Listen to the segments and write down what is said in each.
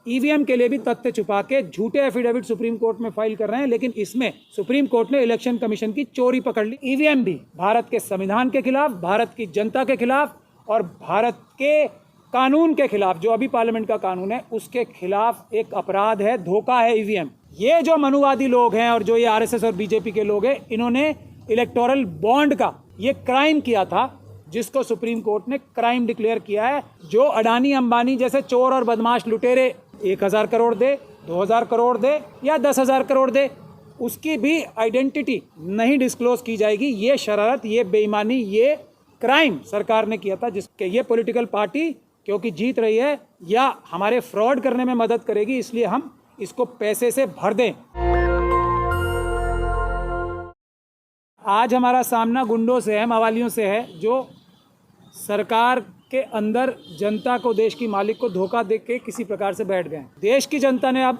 EVM के लिए भी तथ्य छुपा के झूठे एफिडेविट सुप्रीम कोर्ट में फाइल कर रहे हैं, लेकिन इसमें सुप्रीम कोर्ट ने इलेक्शन कमीशन की चोरी पकड़ ली। ईवीएम भी भारत के संविधान के खिलाफ, भारत की जनता के खिलाफ और भारत के कानून के खिलाफ, जो अभी पार्लियामेंट का कानून है उसके खिलाफ एक अपराध है, धोखा है ईवीएम। ये जो मनुवादी लोग हैं और जो ये आरएसएस और बीजेपी के लोग हैं, इन्होंने इलेक्टोरल बॉन्ड का ये क्राइम किया था, जिसको सुप्रीम कोर्ट ने क्राइम डिक्लेयर किया है। जो अडानी अंबानी जैसे चोर और बदमाश लुटेरे 1000 करोड़ दे, 2000 करोड़ दे या 10,000 करोड़ दे, उसकी भी आइडेंटिटी नहीं डिस्क्लोज की जाएगी। ये शरारत, ये बेईमानी, ये क्राइम सरकार ने किया था, जिसके ये पॉलिटिकल पार्टी क्योंकि जीत रही है या हमारे फ्रॉड करने में मदद करेगी, इसलिए हम इसको पैसे से भर दें। आज हमारा सामना गुंडों से है, मवालियों से है, जो सरकार के अंदर जनता को, देश की मालिक को धोखा दे के किसी प्रकार से बैठ गए। देश की जनता ने अब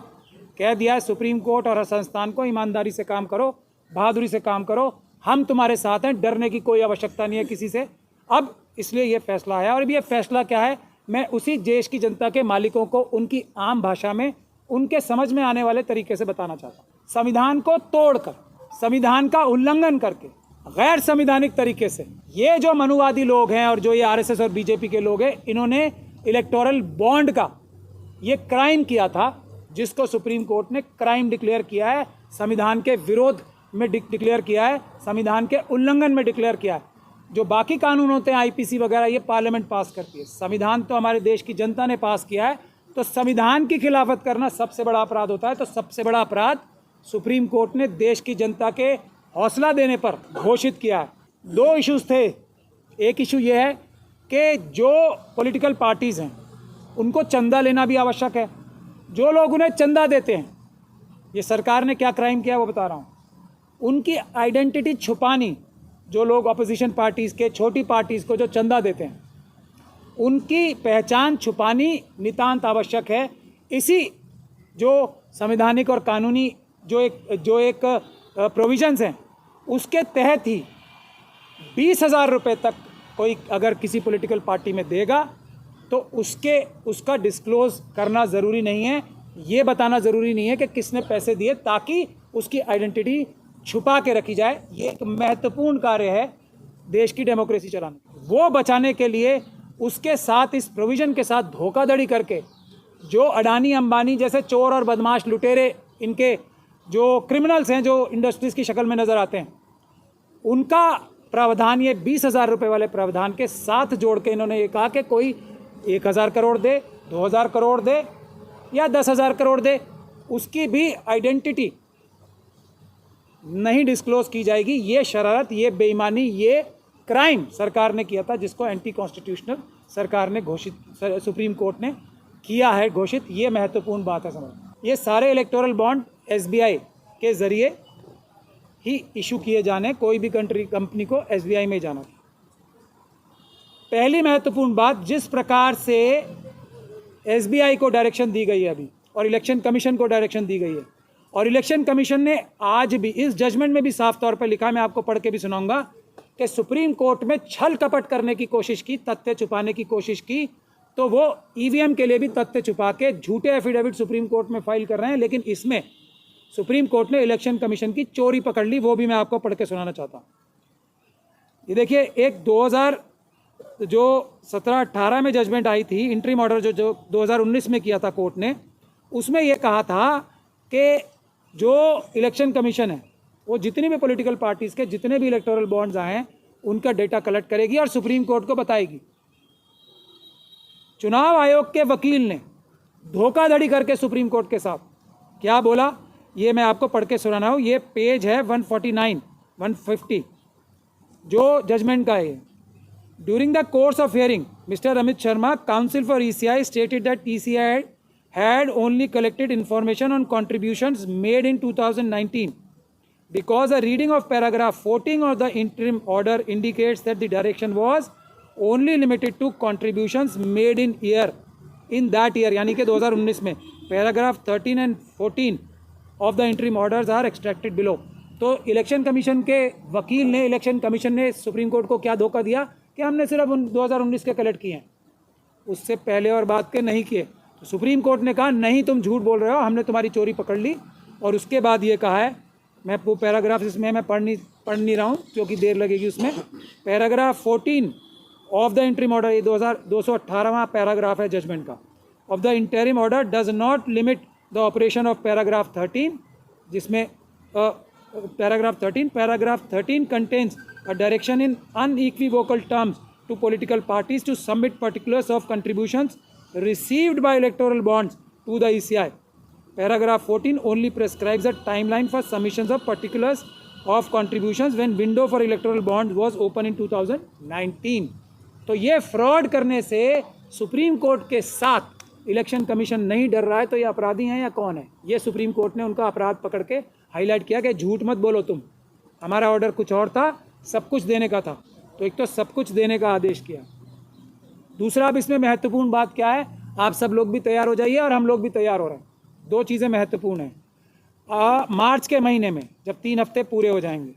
कह दिया है सुप्रीम कोर्ट और हर संस्थान को, ईमानदारी से काम करो, बहादुरी से काम करो, हम तुम्हारे साथ हैं, डरने की कोई आवश्यकता नहीं है किसी से। अब इसलिए ये फैसला है। और अब ये फैसला क्या है, मैं उसी देश की जनता के मालिकों को उनकी आम भाषा में, उनके समझ में आने वाले तरीके से बताना चाहता हूँ। संविधान को तोड़कर, संविधान का उल्लंघन करके, गैर संवैधानिक तरीके से ये जो मनुवादी लोग हैं और जो ये आरएसएस और बीजेपी के लोग हैं, इन्होंने इलेक्टोरल बॉन्ड का ये क्राइम किया था, जिसको सुप्रीम कोर्ट ने क्राइम डिक्लेयर किया है, संविधान के विरोध में डिक्लेयर किया है, संविधान के उल्लंघन में डिक्लेयर किया है। जो बाकी कानून होते हैं आईपीसी वगैरह, ये पार्लियामेंट पास करती है। संविधान तो हमारे देश की जनता ने पास किया है, तो संविधान की खिलाफत करना सबसे बड़ा अपराध होता है। तो सबसे बड़ा अपराध सुप्रीम कोर्ट ने देश की जनता के हौसला देने पर घोषित किया है। दो इश्यूज थे। एक इशू ये है कि जो पॉलिटिकल पार्टीज़ हैं उनको चंदा लेना भी आवश्यक है। जो लोग उन्हें चंदा देते हैं, ये सरकार ने क्या क्राइम किया वो बता रहा हूँ, उनकी आइडेंटिटी छुपानी। जो लोग अपोजिशन पार्टीज़ के, छोटी पार्टीज़ को जो चंदा देते हैं, उनकी पहचान छुपानी नितांत आवश्यक है। इसी जो संवैधानिक और कानूनी जो एक प्रोविजंस हैं, उसके तहत ही 20,000 रुपये तक कोई अगर किसी पॉलिटिकल पार्टी में देगा तो उसका डिस्क्लोज करना ज़रूरी नहीं है, ये बताना ज़रूरी नहीं है कि किसने पैसे दिए, ताकि उसकी आइडेंटिटी छुपा के रखी जाए। ये एक महत्वपूर्ण कार्य है देश की डेमोक्रेसी चलाने, वो बचाने के लिए उसके साथ, इस प्रोविज़न के साथ धोखाधड़ी करके जो अडानी अंबानी जैसे चोर और बदमाश लुटेरे, इनके जो क्रिमिनल्स हैं, जो इंडस्ट्रीज़ की शक्ल में नज़र आते हैं, उनका प्रावधान, ये 20,000 रुपये वाले प्रावधान के साथ जोड़ के इन्होंने ये कहा कि कोई 1,000 करोड़ दे, 2,000 करोड़ दे या 10,000 करोड़ दे, उसकी भी आइडेंटिटी नहीं डिस्क्लोज की जाएगी। ये शरारत, ये बेईमानी, ये क्राइम सरकार ने किया था, जिसको एंटी कॉन्स्टिट्यूशनल सरकार ने घोषित, सुप्रीम कोर्ट ने किया है घोषित। ये महत्वपूर्ण बात है समझ। ये सारे इलेक्टोरल बॉन्ड एसबीआई के ज़रिए ही इशू किए जाने, कोई भी कंपनी को एसबीआई में जाना। पहली महत्वपूर्ण बात, जिस प्रकार से एसबीआई को डायरेक्शन दी गई है अभी, और इलेक्शन कमीशन को डायरेक्शन दी गई है, और इलेक्शन कमीशन ने आज भी इस जजमेंट में भी साफ तौर पर लिखा है, मैं आपको पढ़ के भी सुनाऊंगा, कि सुप्रीम कोर्ट में छल कपट करने की कोशिश की, तथ्य छुपाने की कोशिश की, तो वो ईवीएम के लिए भी तथ्य छुपा के झूठे एफिडेविट सुप्रीम कोर्ट में फाइल कर रहे हैं। लेकिन इसमें सुप्रीम कोर्ट ने इलेक्शन कमीशन की चोरी पकड़ ली, वो भी मैं आपको पढ़ के सुनाना चाहता हूँ। ये देखिए, एक 2017-18 में जजमेंट आई थी, इंटरिम ऑर्डर जो 2019 में किया था कोर्ट ने, उसमें ये कहा था कि जो इलेक्शन कमीशन है वो जितनी भी पॉलिटिकल पार्टीज़ के जितने भी इलेक्टोरल बॉन्ड्स आए हैं उनका डेटा कलेक्ट करेगी और सुप्रीम कोर्ट को बताएगी। चुनाव आयोग के वकील ने धोखाधड़ी करके सुप्रीम कोर्ट के साथ क्या बोला, ये मैं आपको पढ़ के सुनाना हूँ। ये पेज है 149, 150 जो जजमेंट का है। During the course of hearing, mister Amit Sharma, council for ECI, stated that ECI had only collected information on contributions made in 2019 because a reading of paragraph 14 of the interim order indicates that the direction was only limited to contributions made in that year, यानी कि 2019 में paragraph 13 and 14 of the interim orders are extracted below। तो election commission के वकील ने, election commission ने supreme court को क्या धोखा दिया कि हमने सिर्फ 2019 के कलेक्ट किए हैं, उससे पहले और बाद के नहीं किए। तो सुप्रीम कोर्ट ने कहा नहीं, तुम झूठ बोल रहे हो, हमने तुम्हारी चोरी पकड़ ली। और उसके बाद ये कहा है, मैं वो पैराग्राफ इसमें मैं पढ़ नहीं रहा हूँ क्योंकि देर लगेगी उसमें। Paragraph 14 of the interim order, ये 218वां पैराग्राफ है जजमेंट का, of the interim order does not limit the operation of paragraph 13, जिसमें paragraph 13 contains a direction in unequivocal terms to political parties to submit particulars of contributions received by electoral bonds to the ECI. Paragraph 14 only prescribes a timeline for submissions of particulars of contributions when window for electoral bonds was open in 2019. तो ये fraud करने से supreme court के साथ election commission नहीं डर रहा है, तो ये अपराधी हैं या कौन है? ये सुप्रीम कोर्ट ने उनका अपराध पकड़ के हाईलाइट किया कि झूठ मत बोलो तुम, हमारा ऑर्डर कुछ और था, सब कुछ देने का था। तो एक तो सब कुछ देने का आदेश किया। दूसरा, अब इसमें महत्वपूर्ण बात क्या है, आप सब लोग भी तैयार हो जाइए और हम लोग भी तैयार हो रहे हैं। दो चीज़ें महत्वपूर्ण हैं। मार्च के महीने में जब 3 हफ्ते पूरे हो जाएंगे,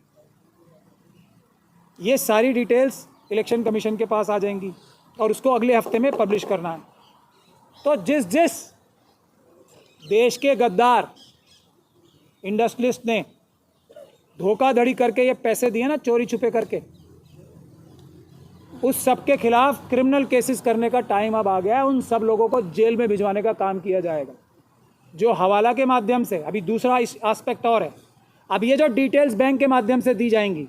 ये सारी डिटेल्स इलेक्शन कमीशन के पास आ जाएंगी और उसको अगले हफ्ते में पब्लिश करना है। तो जिस देश के गद्दार इंडस्ट्रियलिस्ट ने धोखाधड़ी करके ये पैसे दिए ना, चोरी छुपे करके, उस सब के खिलाफ क्रिमिनल केसेस करने का टाइम अब आ गया है। उन सब लोगों को जेल में भिजवाने का काम किया जाएगा, जो हवाला के माध्यम से। अभी दूसरा एस्पेक्ट और है, अब ये जो डिटेल्स बैंक के माध्यम से दी जाएंगी,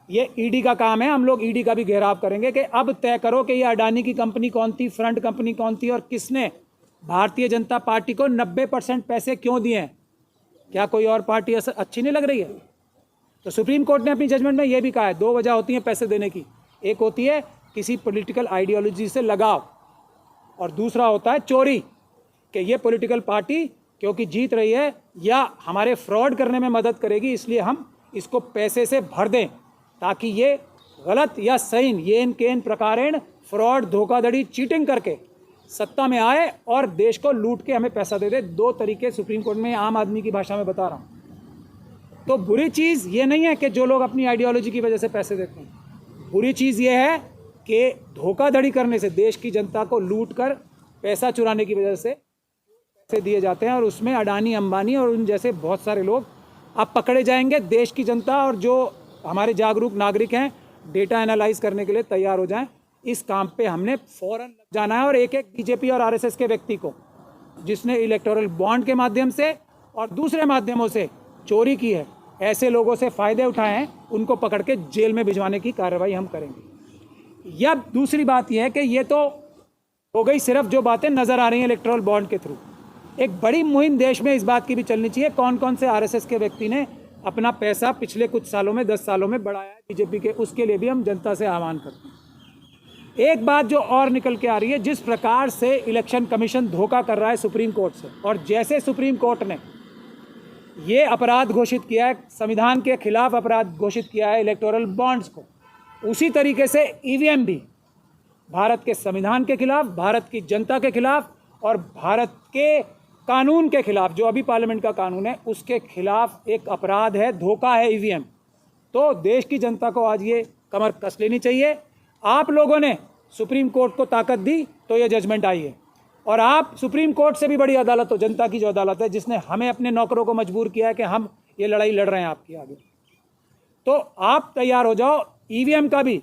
ये ईडी का काम है। हम लोग ईडी का भी घेराव करेंगे कि अब तय करो कि ये अडानी की कंपनी कौन थी, फ्रंट कंपनी कौन थी, और किसने भारतीय जनता पार्टी को 90% पैसे क्यों दिए हैं। क्या कोई और पार्टी अच्छी नहीं लग रही है? तो सुप्रीम कोर्ट ने अपनी जजमेंट में ये भी कहा है, 2 वजह होती हैं पैसे देने की। एक होती है किसी पॉलिटिकल आइडियोलॉजी से लगाव, और दूसरा होता है चोरी, कि ये पॉलिटिकल पार्टी क्योंकि जीत रही है या हमारे फ्रॉड करने में मदद करेगी, इसलिए हम इसको पैसे से भर दें ताकि ये गलत या सही येन केन प्रकारेण फ्रॉड, धोखाधड़ी, चीटिंग करके सत्ता में आए और देश को लूट के हमें पैसा दे दे। 2 तरीके सुप्रीम कोर्ट में आम आदमी की भाषा में बता रहा हूँ। तो बुरी चीज़ ये नहीं है कि जो लोग अपनी आइडियोलॉजी की वजह से पैसे देते हैं, बुरी चीज़ ये है कि धोखाधड़ी करने से देश की जनता को लूट कर पैसा चुराने की वजह से पैसे दिए जाते हैं, और उसमें अडानी, अंबानी और उन जैसे बहुत सारे लोग अब पकड़े जाएंगे। देश की जनता और जो हमारे जागरूक नागरिक हैं, डेटा एनालाइज करने के लिए तैयार हो जाएं। इस काम पे हमने फ़ौरन लग जाना है, और एक एक बीजेपी और आरएसएस के व्यक्ति को जिसने इलेक्टोरल बॉन्ड के माध्यम से और दूसरे माध्यमों से चोरी की है, ऐसे लोगों से फ़ायदे उठाए हैं, उनको पकड़ के जेल में भिजवाने की कार्रवाई हम करेंगे। या दूसरी बात यह है कि ये तो हो गई सिर्फ जो बातें नज़र आ रही हैं इलेक्टोरल बॉन्ड के थ्रू। एक बड़ी मुहिम देश में इस बात की भी चलनी चाहिए, कौन कौन से आरएसएस के व्यक्ति ने अपना पैसा पिछले कुछ सालों में, 10 सालों में बढ़ाया है बीजेपी के, उसके लिए भी हम जनता से आह्वान करते हैं। एक बात जो और निकल के आ रही है, जिस प्रकार से इलेक्शन कमीशन धोखा कर रहा है सुप्रीम कोर्ट से, और जैसे सुप्रीम कोर्ट ने ये अपराध घोषित किया है, संविधान के खिलाफ अपराध घोषित किया है इलेक्टोरल बॉन्ड्स को, उसी तरीके से ईवीएम भी भारत के संविधान के खिलाफ, भारत की जनता के खिलाफ और भारत के कानून के खिलाफ, जो अभी पार्लियामेंट का कानून है उसके खिलाफ एक अपराध है, धोखा है ईवीएम। तो देश की जनता को आज ये कमर कस लेनी चाहिए। आप लोगों ने सुप्रीम कोर्ट को ताकत दी तो ये जजमेंट आई है, और आप सुप्रीम कोर्ट से भी बड़ी अदालत हो, जनता की जो अदालत है, जिसने हमें अपने नौकरों को मजबूर किया है कि हम ये लड़ाई लड़ रहे हैं आपकी आगे। तो आप तैयार हो जाओ। ईवीएम का भी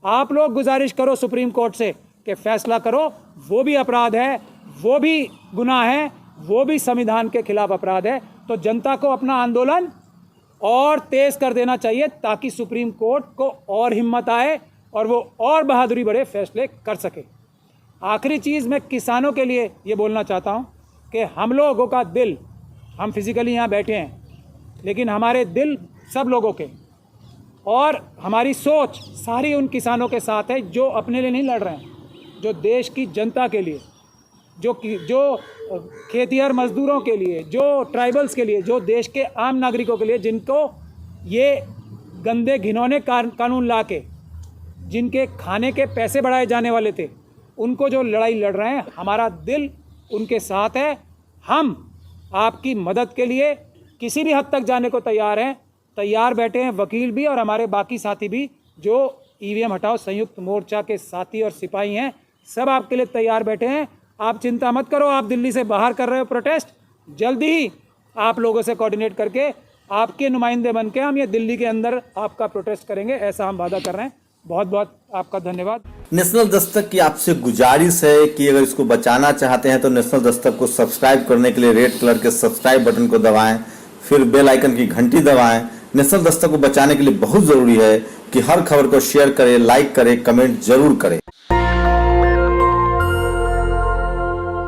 आप लोग गुजारिश करो सुप्रीम कोर्ट से कि फैसला करो, वो भी अपराध है, वो भी गुनाह है, वो भी संविधान के खिलाफ अपराध है। तो जनता को अपना आंदोलन और तेज कर देना चाहिए ताकि सुप्रीम कोर्ट को और हिम्मत आए और वो और बहादुरी बड़े फैसले कर सके। आखिरी चीज़ मैं किसानों के लिए ये बोलना चाहता हूँ कि हम लोगों का दिल, हम फिज़िकली यहाँ बैठे हैं, लेकिन हमारे दिल सब लोगों के और हमारी सोच सारी उन किसानों के साथ है जो अपने लिए नहीं लड़ रहे हैं, जो देश की जनता के लिए, जो खेतिहर मजदूरों के लिए, जो ट्राइबल्स के लिए, जो देश के आम नागरिकों के लिए, जिनको ये गंदे घिनौने कानून ला के जिनके खाने के पैसे बढ़ाए जाने वाले थे, उनको जो लड़ाई लड़ रहे हैं, हमारा दिल उनके साथ है। हम आपकी मदद के लिए किसी भी हद तक जाने को तैयार हैं, तैयार बैठे हैं वकील भी और हमारे बाकी साथी भी जो ईवीएम हटाओ संयुक्त मोर्चा के साथी और सिपाही हैं, सब आपके लिए तैयार बैठे हैं। आप चिंता मत करो, आप दिल्ली से बाहर कर रहे हो प्रोटेस्ट, जल्दी ही आप लोगों से कोऑर्डिनेट करके आपके नुमाइंदे बन के हम ये दिल्ली के अंदर आपका प्रोटेस्ट करेंगे, ऐसा हम वादा कर रहे हैं। बहुत बहुत आपका धन्यवाद। नेशनल दस्तक की आपसे गुजारिश है कि अगर इसको बचाना चाहते हैं तो नेशनल दस्तक को सब्सक्राइब करने के लिए रेड कलर के सब्सक्राइब बटन को दबाएं, फिर बेल आइकन की घंटी दबाएं। नेशनल दस्तक को बचाने के लिए बहुत जरूरी है कि हर खबर को शेयर करें, लाइक करें, कमेंट जरूर करें।